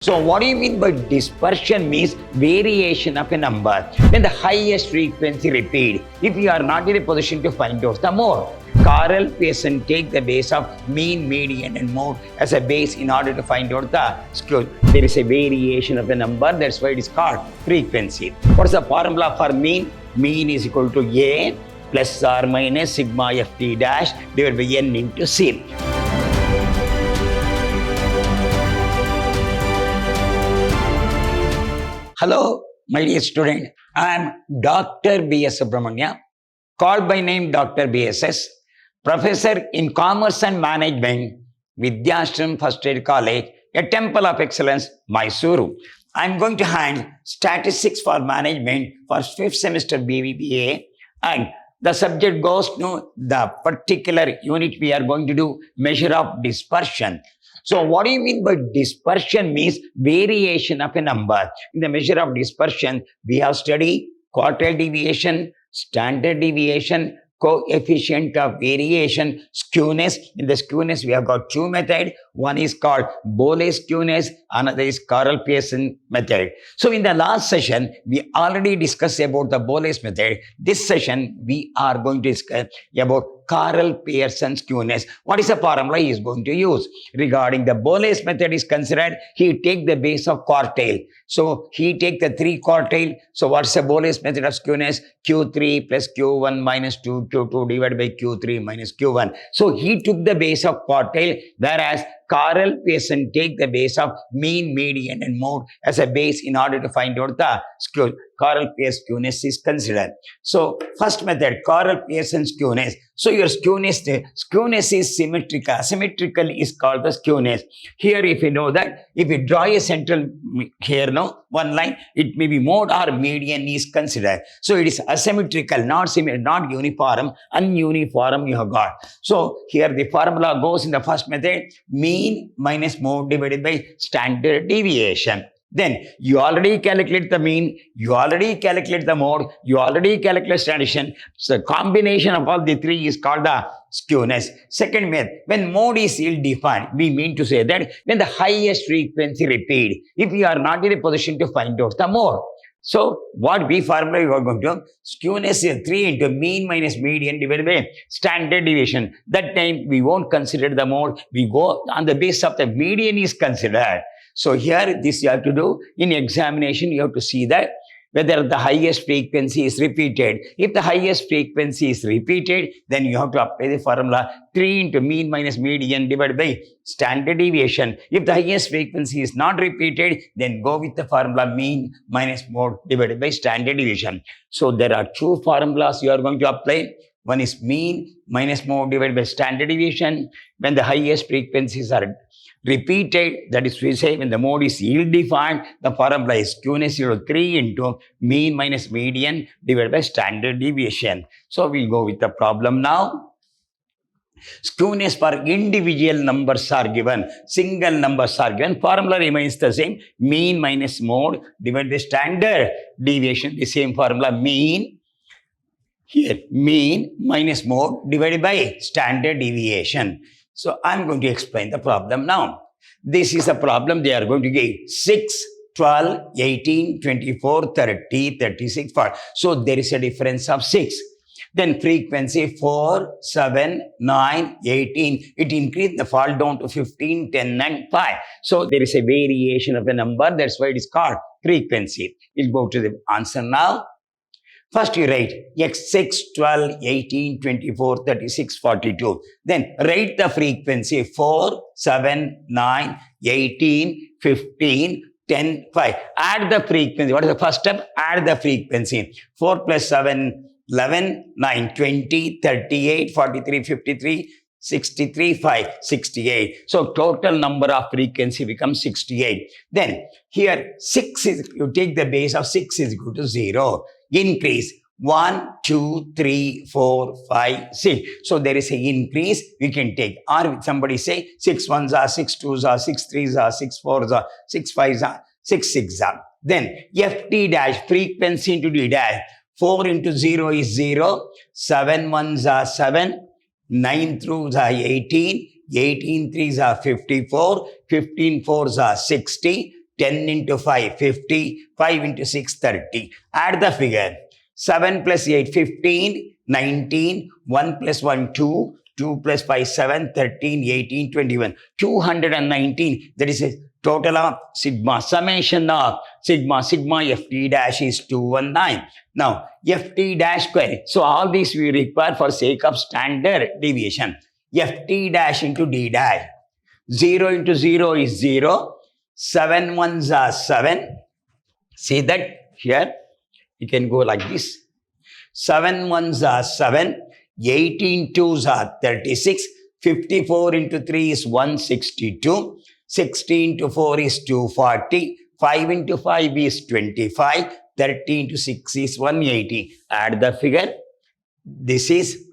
So what do you mean by dispersion? Means variation of a number. When the highest frequency repeat, if you are not in a position to find out the mode. Carl Pearson take the base of mean, median and mode as a base in order to find out the skew. There is a variation of a number, that's why it is called frequency. What's the formula for mean? Mean is equal to A plus or minus sigma f t dash divided by n into C. Hello, my dear student. I am Dr. B.S. Subramania, called by name Dr. B.S.S., Professor in Commerce and Management, Vidyashram First Aid College, a Temple of Excellence, Mysuru. I am going to hand Statistics for Management for 5th semester BBA, and the subject goes to the particular unit we are going to do, measure of dispersion. So what do you mean by dispersion? Means variation of a number. In the measure of dispersion, we have studied quartile deviation, standard deviation, coefficient of variation, skewness. In the skewness, we have got two methods. One is called Boole skewness, another is Carl Pearson method. So in the last session, we already discussed about the Boole's method. This session, we are going to discuss about Carl Pearson skewness. What is the formula he is going to use? Regarding the Boole's method is considered, he take the base of quartile. So he take the 3 quartile. So what's the Boole's method of skewness? Q3 plus Q1 minus 2 Q2 divided by Q3 minus Q1. So he took the base of quartile, whereas Carl Pearson take the base of mean, median and mode as a base in order to find out the skew. Carl Pearson skewness is considered. So first method, Carl Pearson skewness. So your skewness is symmetrical. Symmetrical is called the skewness. Here if you know that, if you draw a central here, no, one line, it may be mode or median is considered. So it is asymmetrical, not uniform, ununiform you have got. So here the formula goes in the first method, mean minus mode divided by standard deviation. Then you already calculate the mean, you already calculate the mode, you already calculate standard. So combination of all the three is called the skewness. Second method, when mode is ill-defined, we mean to say that when the highest frequency repeat, if you are not in a position to find out the mode. So what we formula you are going to, skewness is 3 into mean minus median divided by standard deviation. That time we won't consider the mode, we go on the base of the median is considered. So here this you have to do, in examination you have to see that whether the highest frequency is repeated. If the highest frequency is repeated, then you have to apply the formula 3 into mean minus median divided by standard deviation. If the highest frequency is not repeated, then go with the formula mean minus mode divided by standard deviation. So there are two formulas you are going to apply. One is mean minus mode divided by standard deviation. When the highest frequencies are repeated, that is we say when the mode is ill-defined, the formula is skewness 3 into mean minus median divided by standard deviation. So we'll go with the problem now. Skewness for individual numbers are given, single numbers are given, formula remains the same, mean minus mode divided by standard deviation, the same formula, mean, here mean minus mode divided by standard deviation. So I'm going to explain the problem now. This is a problem they are going to give 6, 12, 18, 24, 30, 36, 40. So there is a difference of 6. Then frequency 4, 7, 9, 18. It increased the fall down to 15, 10 and 5. So there is a variation of a number. That's why it is called frequency. We'll go to the answer now. First you write x 6, 12, 18, 24, 36, 42. Then write the frequency 4, 7, 9, 18, 15, 10, 5. Add the frequency. What is the first step? Add the frequency. 4 plus 7, 11, 9, 20, 38, 43, 53, 63, 5, 68. So total number of frequency becomes 68. Then here 6 is, you take the base of 6 is equal to 0. Increase 1, 2, 3, 4, 5, 6. So there is an increase we can take. Or somebody say 6 1s are 6 2s are 6 3s are 6 4s are 6 5s are 6 6s are. Then ft dash frequency into d dash. 4 into 0 is 0. 7 1s are 7. 9 throughs are 18. 18 threes are 54. 15 fours are 60. 10 into 5, 50. 5 into 6, 30. Add the figure. 7 plus 8, 15, 19. 1 plus 1, 2. 2 plus 5, 7, 13, 18, 21. 219. That is a total of sigma. Summation of sigma. Sigma ft dash is 219. Now, ft dash square. So, all these we require for sake of standard deviation. ft dash into d dash. 0 into 0 is 0. 7 ones are 7. See that here? You can go like this. 7 ones are 7. 18 twos are 36. 54 into 3 is 162. 16 into 4 is 240. 5 into 5 is 25. 30 into 6 is 180. Add the figure. This is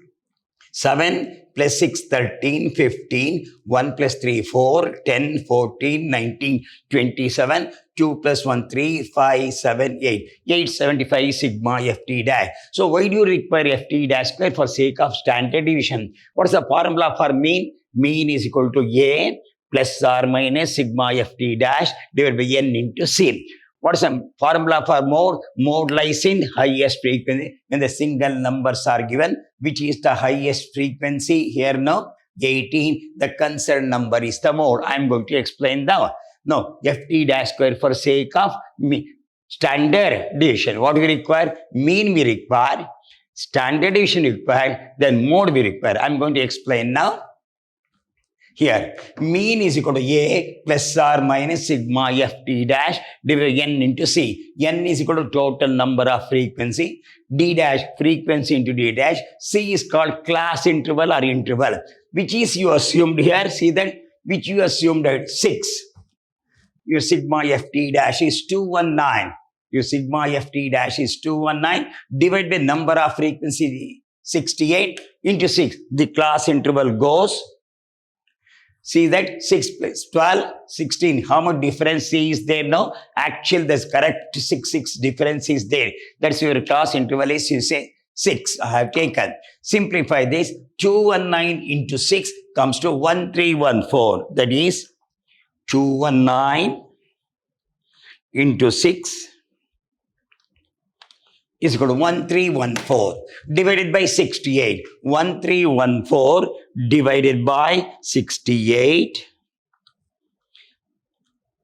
7 plus 6, 13, 15. 1 plus 3, 4. 10, 14, 19, 27. 2 plus 1, 3, 5, 7, 8. 875 sigma ft dash. So why do you require ft dash square? For sake of standard deviation. What is the formula for mean? Mean is equal to a plus or minus sigma ft dash divided by n into c. What is the formula for mode? Mode lies in highest frequency when the single numbers are given. Which is the highest frequency here now? 18. The concerned number is the mode. I am going to explain now. No, ft dash square for sake of standard deviation. What we require? Mean we require. Standard deviation required. Then mode we require. I am going to explain now. Here, mean is equal to a plus or minus sigma ft dash divided by n into c. N is equal to total number of frequency. D dash, frequency into d dash. C is called class interval or interval. Which is you assumed here. See that? Which you assumed at 6. Your sigma ft dash is 219. Your sigma ft dash is 219. Divided by number of frequency 68 into 6. The class interval goes. See that 6 plus 12, 16. How much difference is there now? Actual, the correct 6 difference is there. That's your class interval is, you say 6. I have taken. Simplify this. 219 into 6 comes to 1314. That is 219 into 6 is equal to 1314 divided by 68. 1314 divided by 68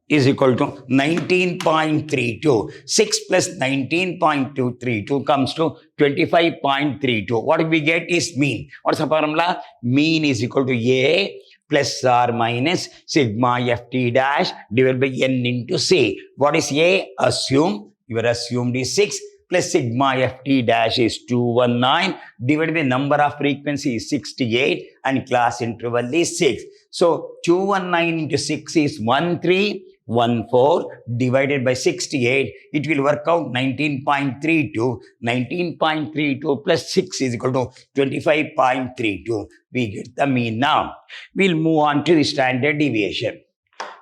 is equal to 19.32. 6 plus 19.232 comes to 25.32. What we get is mean. What's the formula? Mean is equal to a plus or minus sigma ft dash divided by n into c. What is a? Assume. Your assumed is 6. Plus sigma ft dash is 219 divided by number of frequency is 68 and class interval is 6. So 219 into 6 is 1314 divided by 68. It will work out 19.32. 19.32 plus 6 is equal to 25.32. We get the mean now. We'll move on to the standard deviation.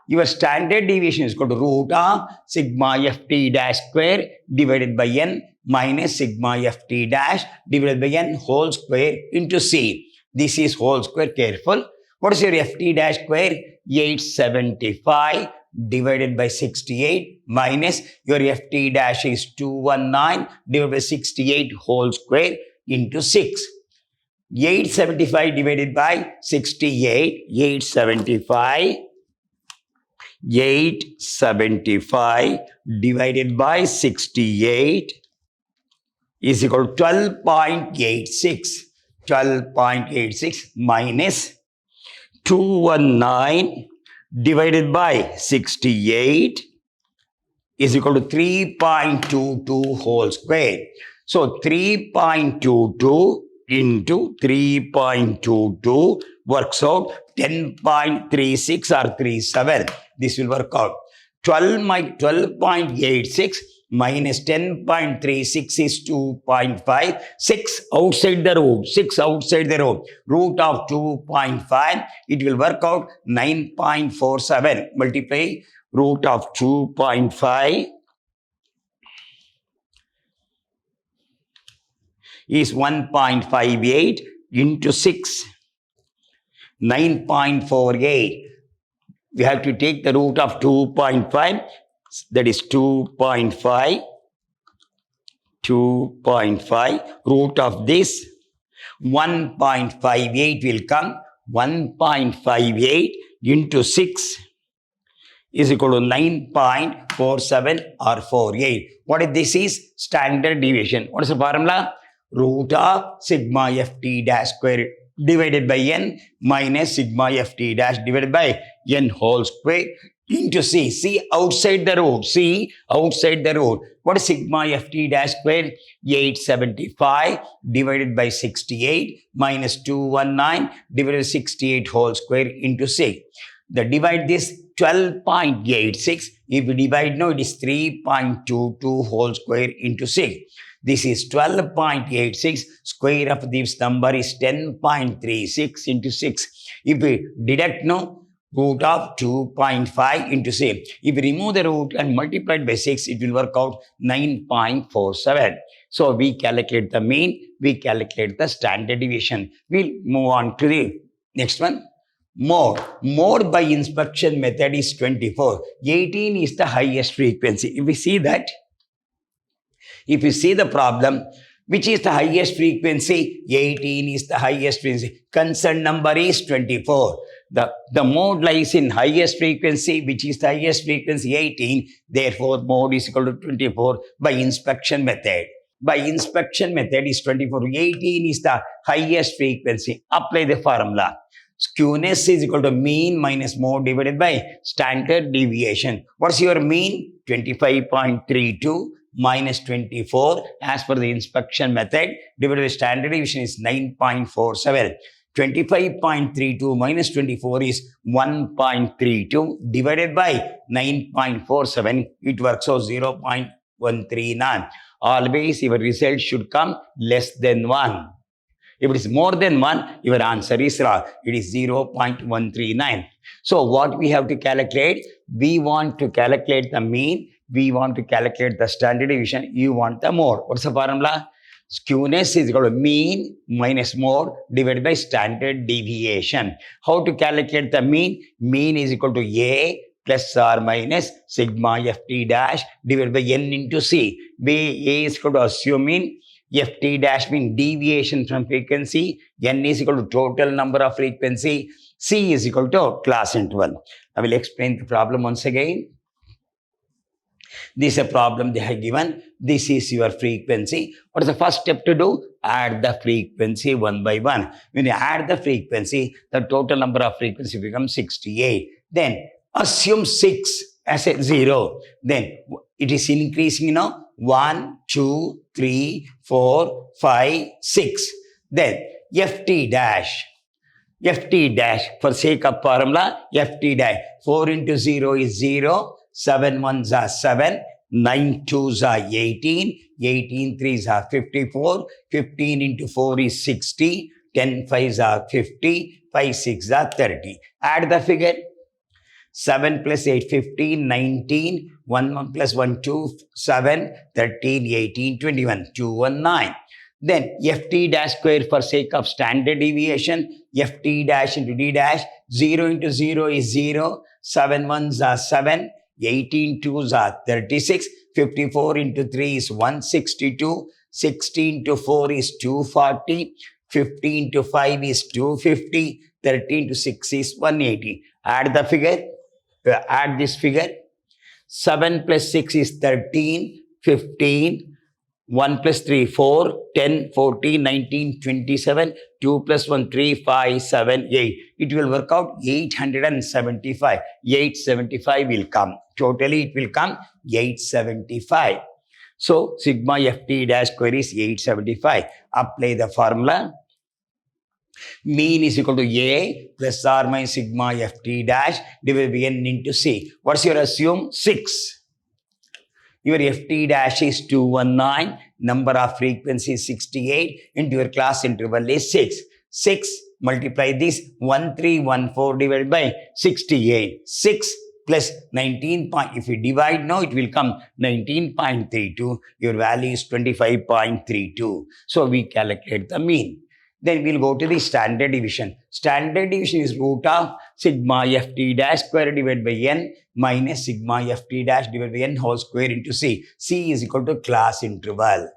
Your standard deviation is equal to root of sigma ft dash square divided by n minus sigma ft dash divided by n whole square into c. This is whole square. Careful. What is your ft dash square? 875 divided by 68 minus your ft dash is 219 divided by 68 whole square into 6. 875 divided by 68. 875 divided by 68 is equal to 12.86. 12.86 minus 219 divided by 68 is equal to 3.22 whole square. So 3.22 into 3.22 works out 10.36 or 37. This will work out. 12.86 minus 10.36 is 2.5. 6 outside the root. 6 outside the root. Root of 2.5. It will work out 9.47. Multiply root of 2.5 is 1.58 into 6. 9.48. We have to take the root of 2.5. that is 2.5, 2.5, root of this 1.58 will come, 1.58 into 6 is equal to 9.47 or 48. What if this is standard deviation? What is the formula? Root of sigma ft dash square divided by n minus sigma ft dash divided by n whole square into c. C outside the root. C outside the root. What is sigma ft dash square? 875 divided by 68 minus 219 divided by 68 whole square into c. The divide this 12.86. If we divide now, it is 3.22 whole square into 6. This is 12.86. Square of this number is 10.36 into 6. If we deduct now, root of 2.5 into 6. If we remove the root and multiply it by 6, it will work out 9.47. So we calculate the mean, we calculate the standard deviation. We'll move on to the next one. Mode. Mode by inspection method is 24. 18 is the highest frequency. If we see that, if you see the problem, which is the highest frequency? 18 is the highest frequency. Concern number is 24. The mode lies in highest frequency, which is the highest frequency 18. Therefore, mode is equal to 24 by inspection method. By inspection method is 24. 18 is the highest frequency. Apply the formula. Skewness is equal to mean minus mode divided by standard deviation. What's your mean? 25.32 minus 24 as per the inspection method divided by standard deviation is 9.47. 25.32 minus 24 is 1.32 divided by 9.47. It works out 0.139. Always your result should come less than 1. If it is more than 1, your answer is wrong. It is 0.139. So what we have to calculate? We want to calculate the mean. We want to calculate the standard deviation. You want the mode. What's the formula? Skewness is equal to mean minus mode divided by standard deviation. How to calculate the mean? Mean is equal to A plus or minus sigma ft dash divided by n into c. A is equal to assume mean. Ft dash mean deviation from frequency. N is equal to total number of frequency. C is equal to class interval. I will explain the problem once again. This is a problem they have given. This is your frequency. What is the first step to do? Add the frequency one by one. When you add the frequency, the total number of frequency becomes 68. Then assume 6 as a 0. Then it is increasing now. 1, 2, 3, 4, 5, 6. Then ft dash. Ft dash, for sake of formula, ft dash. 4 into 0 is 0. 7 ones are 7. 9 twos are 18. 18 threes are 54. 15 into 4 is 60. 10 fives are 50. 5 6 are 30. Add the figure. 7 plus 8, 15, 19, 1 plus 1, 2, 7, 13, 18, 21, 2, 1, 9. Then ft dash square for sake of standard deviation, ft dash into d dash, 0 into 0 is 0, 7 ones are 7, 18 twos are 36, 54 into 3 is 162, 16 into 4 is 240, 15 to 5 is 250, 13 to 6 is 180. Add the figure. Add this figure. 7 plus 6 is 13, 15, 1 plus 3, 4, 10, 14, 19, 27, 2 plus 1, 3, 5, 7, 8. It will work out 875. 875 will come. Totally it will come 875. So sigma ft dash square is 875. Apply the formula. Mean is equal to A plus or minus sigma ft dash divided by n into c. What's your assume? 6. Your ft dash is 219. Number of frequency is 68. Into your class interval is 6. 6 multiply this 1314 divided by 68. 6 plus 19. If you divide now, it will come 19.32. Your value is 25.32. So we calculate the mean. Then we'll go to the standard deviation. Standard deviation is root of sigma ft dash square divided by n minus sigma ft dash divided by n whole square into c. C is equal to class interval.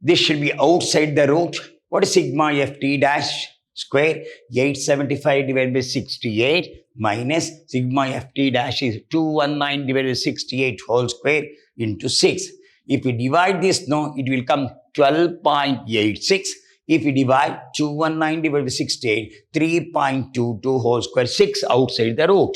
This should be outside the root. What is sigma ft dash square? 875 divided by 68 minus sigma ft dash is 219 divided by 68 whole square into 6. If we divide this now, it will come 12.86. If we divide 219 divided by 68, 3.22 whole square, 6 outside the root.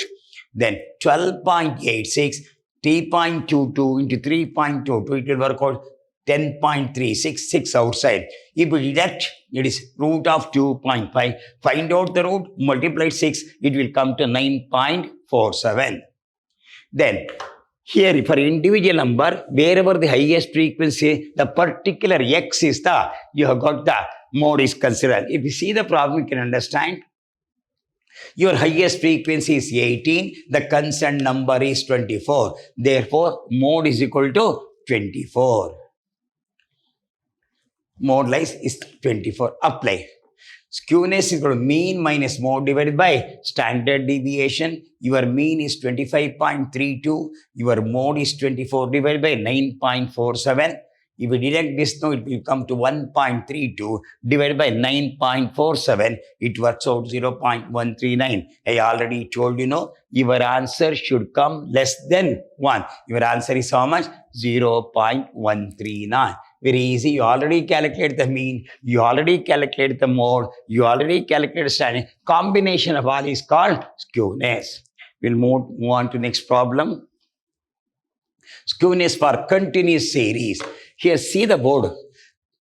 Then 12.86, 3.22 into 3.22, it will work out 10.36, 6 outside. If we deduct, it is root of 2.5. Find out the root, multiply 6, it will come to 9.47. Then, here for individual number, wherever the highest frequency, the particular x is the, you have got the mode is considered. If you see the problem, you can understand. Your highest frequency is 18, the concerned number is 24. Therefore, mode is equal to 24. Mode lies is 24. Apply. Skewness is equal to mean minus mode divided by standard deviation. Your mean is 25.32. Your mode is 24 divided by 9.47. If we deduct this now, it will come to 1.32 divided by 9.47. It works out 0.139. I already told you, your answer should come less than 1. Your answer is how much? 0.139. Very easy. You already calculate the mean. You already calculate the mode. You already calculate standing. Combination of all is called skewness. We'll move on to next problem. Skewness for continuous series. Here, see the board.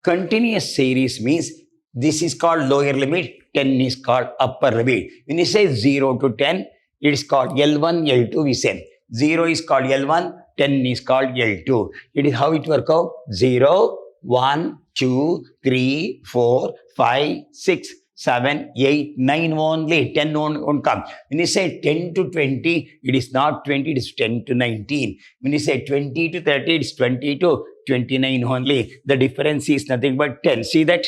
Continuous series means this is called lower limit, 10 is called upper limit. When you say 0 to 10, it is called L1, L2, we say. 0 is called L1, 10 is called L2. It is how it works out. 0, 1, 2, 3, 4, 5, 6, 7, 8, 9 only, 10 won't come. When you say 10 to 20, it is not 20, it is 10 to 19. When you say 20 to 30, it is 20 to 29 only. The difference is nothing but 10. See that?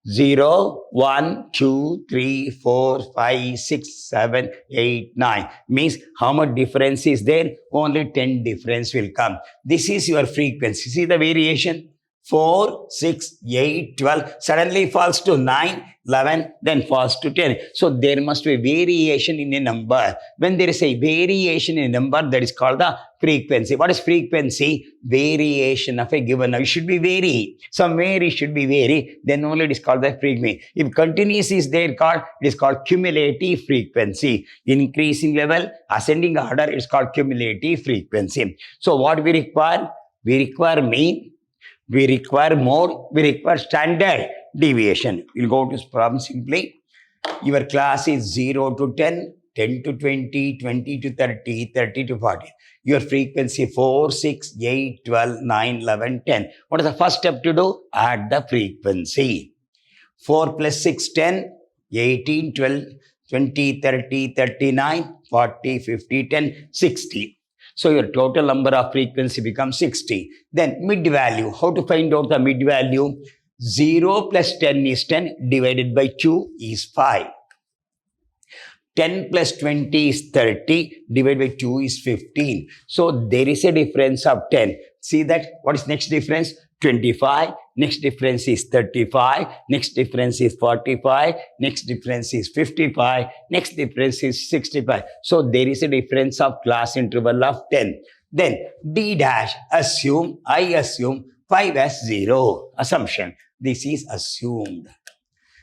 0, 1, 2, 3, 4, 5, 6, 7, 8, 9. Means how much difference is there? Only 10 difference will come. This is your frequency. See the variation? 4, 6, 8, 12. Suddenly falls to 9, 11, then falls to 10. So there must be variation in a number. When there is a variation in a number, that is called the frequency. What is frequency? Variation of a given number. It should be vary. Somewhere it should be vary. Then only it is called the frequency. If continuous is there, it is called cumulative frequency. Increasing level, ascending order, it is called cumulative frequency. So what we require? We require mean. We require mode, we require standard deviation. We'll go to this problem simply. Your class is 0 to 10, 10 to 20, 20 to 30, 30 to 40. Your frequency 4, 6, 8, 12, 9, 11, 10. What is the first step to do? Add the frequency. 4 plus 6, 10, 18, 12, 20, 30, 39, 40, 50, 10, 60. So your total number of frequency becomes 60. Then mid value. How to find out the mid value? 0 plus 10 is 10 divided by 2 is 5. 10 plus 20 is 30 divided by 2 is 15. So there is a difference of 10. See that? What is next difference? 25. Next difference is 35. Next difference is 45. Next difference is 55. Next difference is 65. So there is a difference of class interval of 10. Then D dash, I assume 5 as 0. Assumption. This is assumed.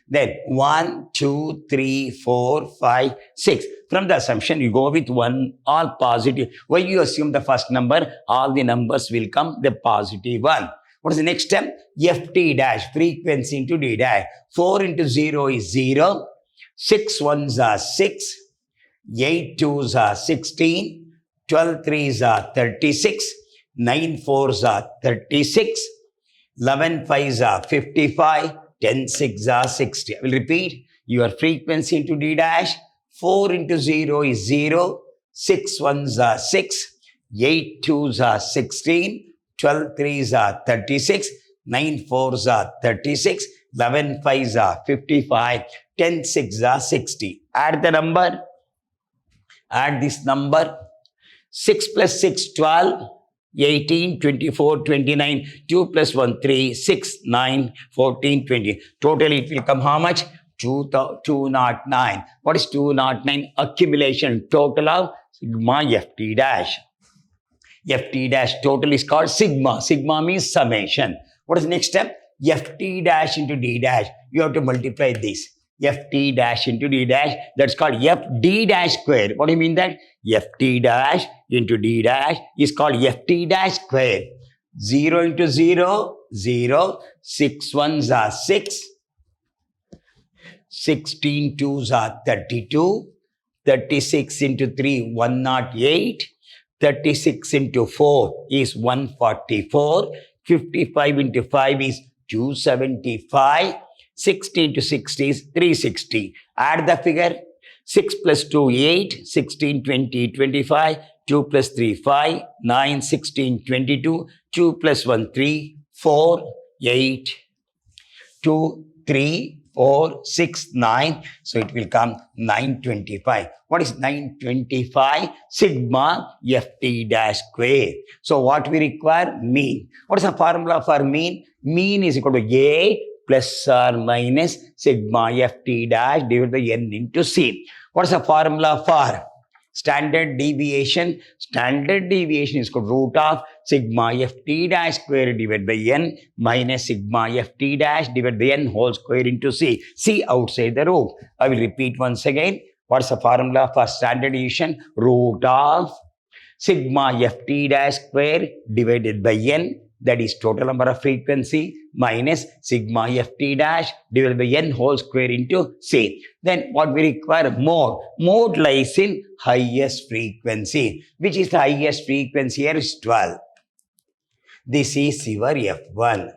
Then 1, 2, 3, 4, 5, 6. From the assumption, you go with 1, all positive. Why you assume the first number? All the numbers will come the positive 1. What is the next step? Ft dash, frequency into D dash. 4 into 0 is 0. 6 ones are 6. 8 twos are 16. 12 threes are 36. 9 fours are 36. 11 fives are 55. 10 six are 60. I will repeat. Your frequency into D dash. 4 into 0 is 0. 6 ones are 6. 8 twos are 16. 12 threes are 36. 9 fours are 36. 11 5s are 55, 10 6s are 60. Add the number, add this number, 6 plus 6, 12, 18, 24, 29, 2 plus 1, 3, 6, 9, 14, 20. Totally it will come how much? 209. What is 209? Accumulation total of sigma ft dash. Ft dash total is called sigma. Sigma means summation. What is the next step? Ft dash into d dash. You have to multiply this. Ft dash into d dash. That's called fd dash square. What do you mean that? Ft dash into d dash is called ft dash square. 0 into 0, 0. 6 ones are 6. 16 twos are 32. 36 into 3, 108. 36 into 4 is 144. 55 into 5 is 275. 60 into 60 is 360. Add the figure. 6 plus 2, 8. 16, 20, 25. 2 plus 3, 5. 9, 16, 22. 2 plus 1, 3. 4, 8. 2, 3, 4, 6, 9. So it will come 925. What is 925? Sigma ft dash square. So what we require? Mean. What is the formula for mean? Mean is equal to A plus or minus sigma ft dash divided by n into C. What is the formula for standard deviation? Standard deviation is equal to root of sigma ft dash square divided by n minus sigma ft dash divided by n whole square into C. C outside the root. I will repeat once again. What's the formula for standard deviation? Root of sigma ft dash square divided by n, that is total number of frequency, minus sigma ft dash divided by n whole square into C. Then what we require? Mode. Mode lies in highest frequency. Which is the highest frequency? Here is 12. This is your F1.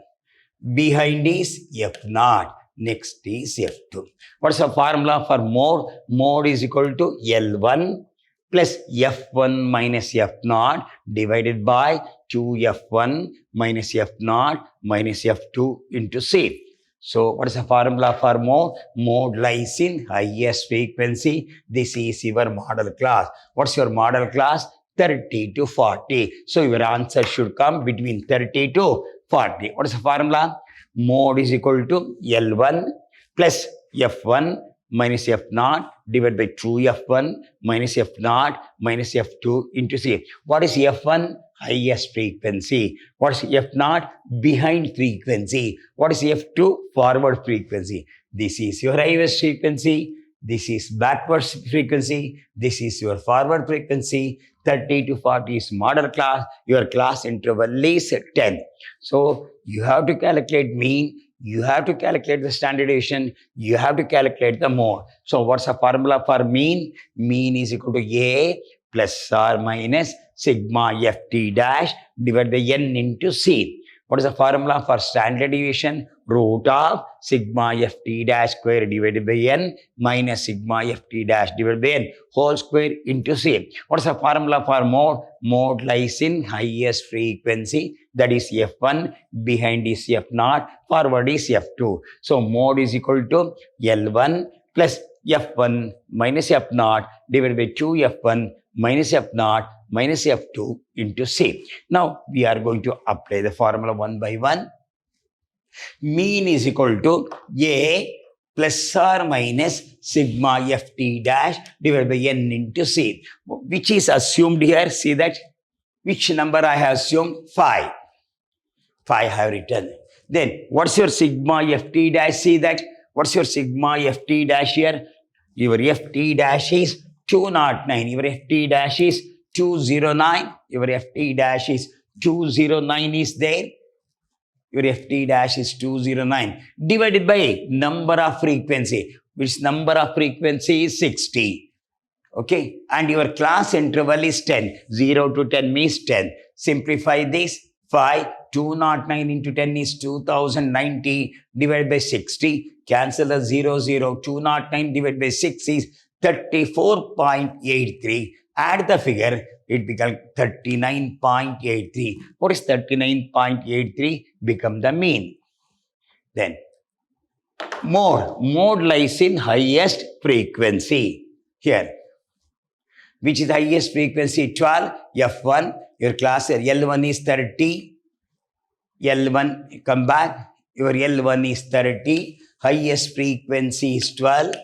Behind is F0. Next is F2. What's the formula for mode? Mode is equal to L1 plus F1 minus F0 divided by 2F1 minus F0 minus F2 into C. So what is the formula for mode? Mode lies in highest frequency. This is your model class. What's your model class? 30 to 40. So your answer should come between 30 to 40. What is the formula? Mode is equal to L1 plus F1 minus F0 divided by 2F1 minus F0 minus F2 into C. What is F1? Highest frequency. What is F0? Behind frequency. What is F2? Forward frequency. This is your highest frequency. This is backwards frequency. This is your forward frequency. 30 to 40 is model class. Your class interval is 10. So you have to calculate mean. You have to calculate the standard deviation. You have to calculate the mode. So what's the formula for mean? Mean is equal to A plus or minus sigma ft dash divided by n into C. What is the formula for standard deviation? Root of sigma ft dash square divided by n minus sigma ft dash divided by n whole square into C. What is the formula for mode? Mode lies in highest frequency, that is F1, behind is F0, forward is F2. So mode is equal to L1 plus F1 minus F0 divided by 2F1 minus F0 minus F2 into C. Now we are going to apply the formula one by one. Mean is equal to A plus or minus sigma ft dash divided by n into C. Which is assumed here? See that? Which number I have assumed? 5. 5 I have written. Then what's your sigma ft dash? See that? What's your sigma ft dash here? Your ft dash is 209. Your ft dash is 209. Your ft dash is 209 is there. Your ft dash is 209 divided by number of frequency. Which number of frequency is 60. Okay. And your class interval is 10. 0 to 10 means 10. Simplify this. 5. 209 into 10 is 2090 divided by 60. Cancel the 0, 0. 209 divided by 6 is 34.83. Add the figure, it becomes 39.83. What is 39.83? Become the mean. Then Mode lies in highest frequency. Here, which is highest frequency? 12, F1, your class L1 is 30, L1, come back, your L1 is 30, highest frequency is 12,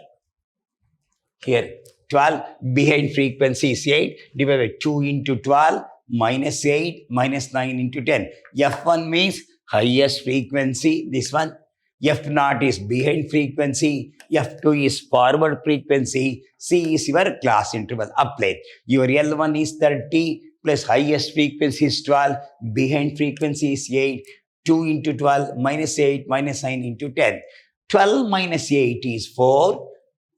here 12, behind frequency is 8, divided by 2 into 12, minus 8, minus 9 into 10. F1 means highest frequency, this one. F0 is behind frequency, F2 is forward frequency, C is your class interval. Apply. Your L1 is 30 plus highest frequency is 12, behind frequency is 8, 2 into 12 minus 8 minus 9 into 10. 12 minus 8 is 4.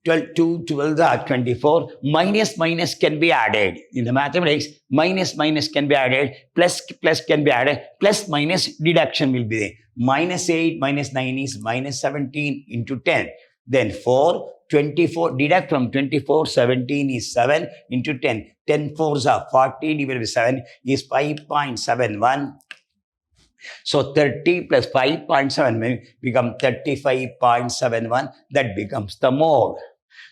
12, 2, 12 are 24. Minus can be added. In the mathematics, minus can be added, plus can be added, plus minus deduction will be there. Minus 8 minus 9 is minus 17 into 10. Then 4, 24, deduct from 24, 17 is 7 into 10. 10 4s are 40 divided by 7 is 5.71. So 30 plus 5.7 become 35.71. That becomes the mode.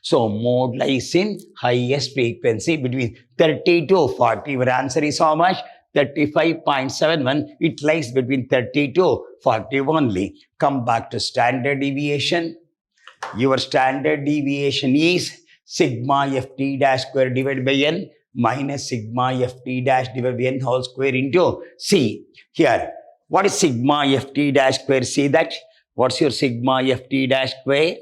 So mode lies in highest frequency between 30 to 40. Your answer is how much? 35.71. It lies between 30 to 40 only. Come back to standard deviation. Your standard deviation is sigma ft dash square divided by n minus sigma ft dash divided by n whole square into c. Here, what is sigma ft dash square? See that? What's your sigma ft dash square?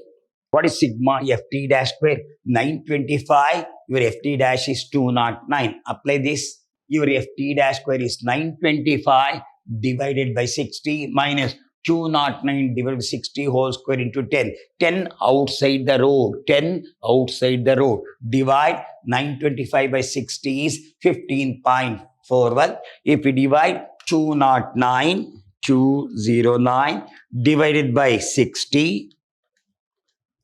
What is sigma ft dash square? 925. Your ft dash is 209. Apply this. Your ft dash square is 925 divided by 60 minus 209 divided by 60 whole square into 10. 10 outside the road. 10 outside the road. Divide 925 by 60 is 15.41. If we divide 209 divided by 60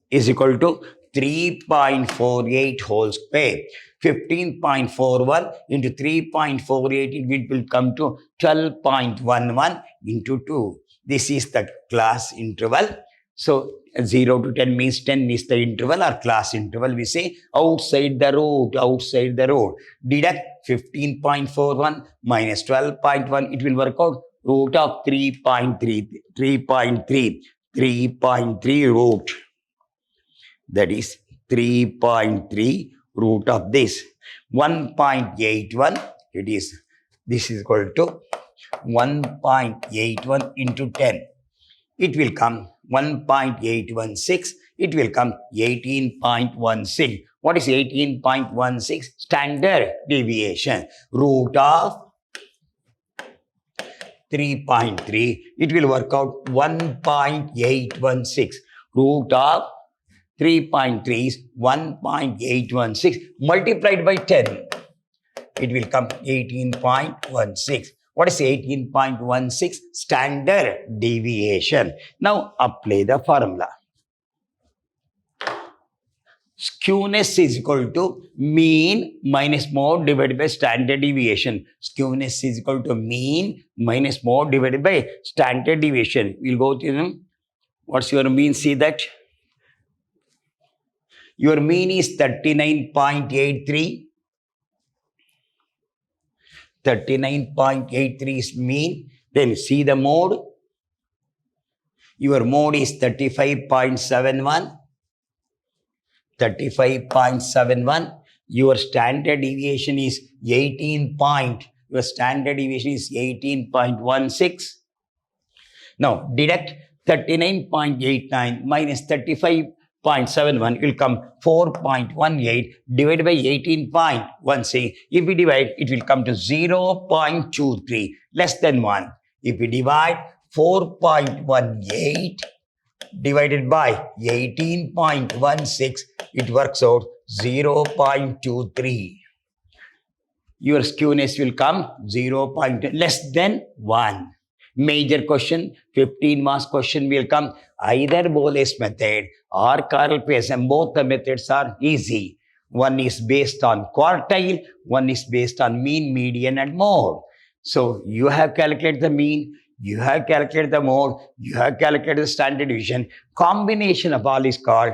is equal to 3.48 whole square. 15.41 into 3.48, it will come to 12.11 into 2. This is the class interval. So 0 to 10 means 10 is the interval or class interval. We say outside the road, outside the road. Deduct 15.41 minus 12.1. It will work out root of 3.3 root. That is 3.3 root of this. 1.81, this is equal to 1.81 into 10. It will come 1.816. It will come 18.16. What is 18.16? Standard deviation. Root of 3.3. It will work out 1.816. Root of 3.3 is 1.816 multiplied by 10. It will come 18.16. What is 18.16? Standard deviation. Now apply the formula. Skewness is equal to mean minus mode divided by standard deviation. Skewness is equal to mean minus mode divided by standard deviation. We'll go to them. What's your mean? See that? Your mean is 39.83. 39.83 is mean. Then see the mode. Your mode is 35.71. 35.71. Your standard deviation is 18.16. Now deduct 39.89 minus 35.71 will come 4.18 divided by 18.16. If we divide, it will come to 0.23, less than 1. If we divide 4.18 divided by 18.16, it works out 0.23. Your skewness will come 0. Less than 1. Major question, 15 marks question will come. Either Boles method or Karl Pearson, both the methods are easy. One is based on quartile, one is based on mean, median and mode. So you have calculated the mean, you have calculated the mode, you have calculated the standard deviation. Combination of all is called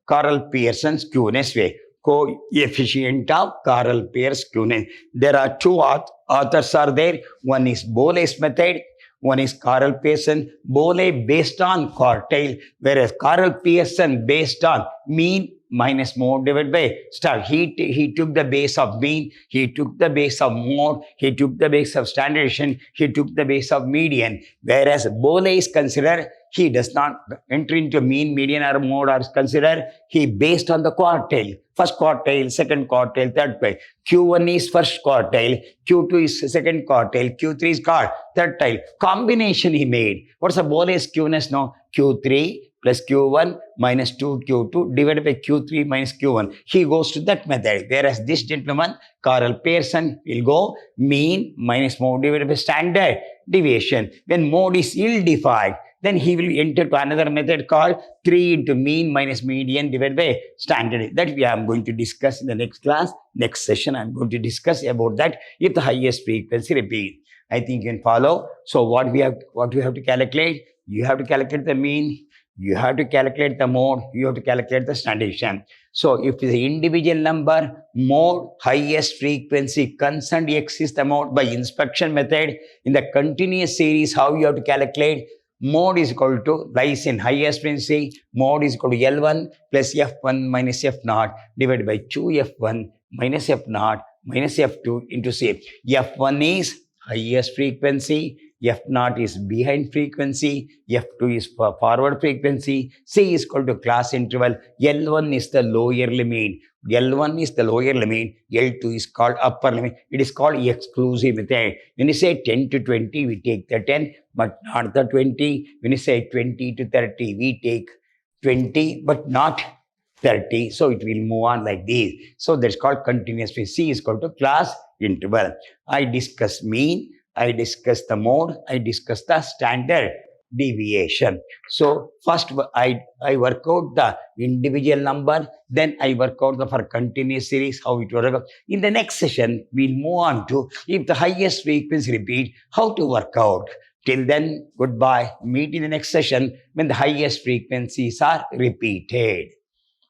Carl Pearson's skewness way. Coefficient of Carl Pearson skewness. There are two authors are there. One is Boley's method. One is Carl Pearson. Boley based on quartile, whereas Carl Pearson based on mean minus mode divided by star. He took the base of mean, he took the base of mode, he took the base of standard deviation, he took the base of median. Whereas Boley is considered, he does not enter into mean, median, or mode, or consider he based on the quartile. First quartile, second quartile, third quartile. Q1 is first quartile, Q2 is second quartile, Q3 is third quartile. Combination he made. What's the Boley's skewness now? Q3 plus Q1 minus 2Q2 divided by Q3 minus Q1. He goes to that method. Whereas this gentleman, Carl Pearson, will go mean minus mode divided by standard deviation. When mode is ill-defined, then he will enter to another method called 3 into mean minus median divided by standard. That we are going to discuss in the next class. Next session, I'm going to discuss about that if the highest frequency repeat. I think you can follow. So what we have to calculate? You have to calculate the mean, you have to calculate the mode, you have to calculate the standard deviation. So if the individual number, mode, highest frequency, constant x is the mode by inspection method. In the continuous series, how you have to calculate? Mode is equal to, lies in highest frequency, mode is equal to L1 plus F1 minus F0 divided by 2F1 minus F0 minus F2 into C. F1 is highest frequency, F0 is behind frequency, F2 is forward frequency, C is equal to class interval, L1 is the lower limit, L1 is the lower limit, L2 is called upper limit. It is called exclusive method. When you say 10 to 20, we take the 10, but not the 20. When you say 20 to 30, we take 20, but not 30. So it will move on like this. So that's called continuous phase. C is equal to class interval. I discuss mean, I discuss the mode, I discuss the standard deviation. So first I work out the individual number, then I work out the for continuous series, how it works. In the next session, we'll move on to if the highest frequency repeat, how to work out. Till then, goodbye. Meet in the next session when the highest frequencies are repeated.